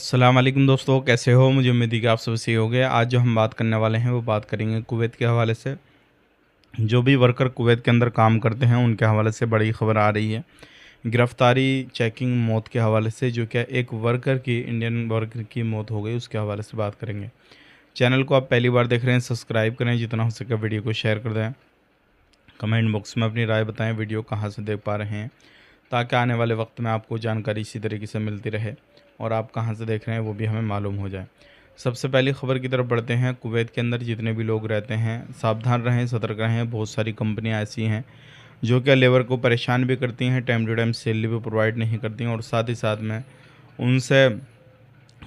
अस्सलाम वालेकुम दोस्तों, कैसे हो? मुझे उम्मीद है कि आप सब सही हो गए। आज जो हम बात करने वाले हैं वो बात करेंगे कुवैत के हवाले से। जो भी वर्कर कुवैत के अंदर काम करते हैं उनके हवाले से बड़ी खबर आ रही है। गिरफ्तारी, चेकिंग, मौत के हवाले से जो क्या एक वर्कर की, इंडियन वर्कर की मौत हो गई, उसके हवाले से बात करेंगे। चैनल को आप पहली बार देख रहे हैं, सब्सक्राइब करें, जितना हो सके वीडियो को शेयर कर दें। कमेंट बॉक्स में अपनी राय बताएं वीडियो कहाँ से देख पा रहे हैं, ताकि आने वाले वक्त में आपको जानकारी इसी तरीके से मिलती रहे और आप कहाँ से देख रहे हैं वो भी हमें मालूम हो जाए। सबसे पहली खबर की तरफ बढ़ते हैं। कुवैत के अंदर जितने भी लोग रहते हैं, सावधान रहें, सतर्क रहें। बहुत सारी कंपनियां ऐसी हैं जो क्या लेबर को परेशान भी करती हैं, टाइम टू टाइम सैलरी भी प्रोवाइड नहीं करती हैं, और साथ ही साथ में उनसे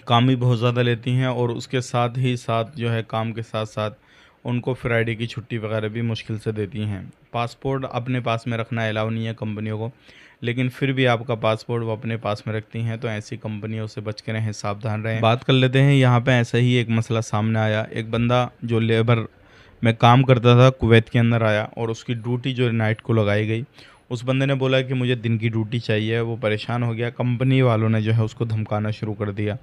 काम भी बहुत ज़्यादा लेती हैं, और उसके साथ ही साथ जो है काम के साथ साथ उनको फ्राइडे की छुट्टी वगैरह भी मुश्किल से देती हैं। पासपोर्ट अपने पास में रखना अलाउ नहीं है कंपनियों को, लेकिन फिर भी आपका पासपोर्ट वो अपने पास में रखती हैं, तो ऐसी कंपनियों से बच के रहें, सावधान रहें। बात कर लेते हैं, यहाँ पे ऐसा ही एक मसला सामने आया। एक बंदा जो लेबर में काम करता था कुवैत के अंदर आया, और उसकी ड्यूटी जो नाइट को लगाई गई, उस बंदे ने बोला कि मुझे दिन की ड्यूटी चाहिए। वो परेशान हो गया। कंपनी वालों ने जो है उसको धमकाना शुरू कर दिया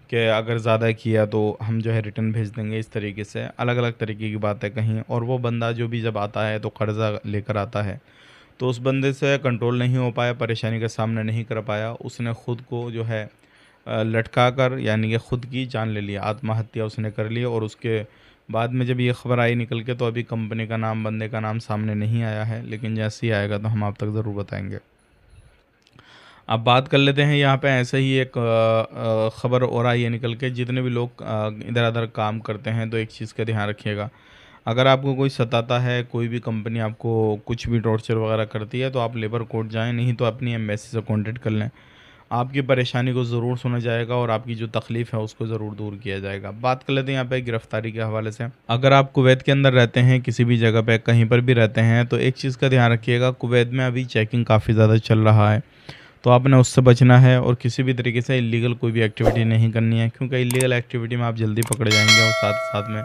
कि अगर ज़्यादा किया तो हम जो है रिटर्न भेज देंगे। इस तरीके से अलग अलग तरीके की बातें कहीं, और वो बंदा जो भी जब आता है तो कर्ज़ा लेकर आता है, तो उस बंदे से कंट्रोल नहीं हो पाया, परेशानी का सामना नहीं कर पाया। उसने ख़ुद को जो है लटका कर, यानी कि ख़ुद की जान ले लिया, आत्महत्या उसने कर ली। और उसके बाद में जब ये खबर आई निकल के, तो अभी कंपनी का नाम, बंदे का नाम सामने नहीं आया है, लेकिन जैसे ही आएगा तो हम आप तक ज़रूर बताएंगे। अब बात कर लेते हैं, यहाँ पे ऐसे ही एक ख़बर और आई है निकल के। जितने भी लोग इधर उधर काम करते हैं, तो एक चीज़ का ध्यान रखिएगा। अगर आपको कोई सताता है, कोई भी कंपनी आपको कुछ भी टॉर्चर वगैरह करती है, तो आप लेबर कोर्ट जाएं, नहीं तो अपनी एम्बेसी से कांटेक्ट कर लें। आपकी परेशानी को ज़रूर सुना जाएगा और आपकी जो तकलीफ़ है उसको ज़रूर दूर किया जाएगा। बात कर लेते हैं यहाँ पे गिरफ्तारी के हवाले से। अगर आप कुवैत के अंदर रहते हैं, किसी भी जगह पे कहीं पर भी रहते हैं, तो एक चीज़ का ध्यान रखिएगा। कुवैत में अभी चेकिंग काफ़ी ज़्यादा चल रहा है, तो आपने उससे बचना है, और किसी भी तरीके से इलीगल कोई भी एक्टिविटी नहीं करनी है, क्योंकि इलीगल एक्टिविटी में आप जल्दी पकड़े जाएंगे, और साथ साथ में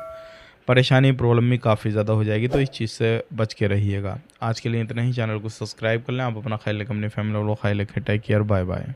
परेशानी, प्रॉब्लम भी काफ़ी ज़्यादा हो जाएगी। तो इस चीज़ से बच के रहिएगा। आज के लिए इतना ही। चैनल को सब्सक्राइब कर लें। आप अपना ख्याल रखें, अपनी फैमिली को ख्याल रखें। Take care, bye bye.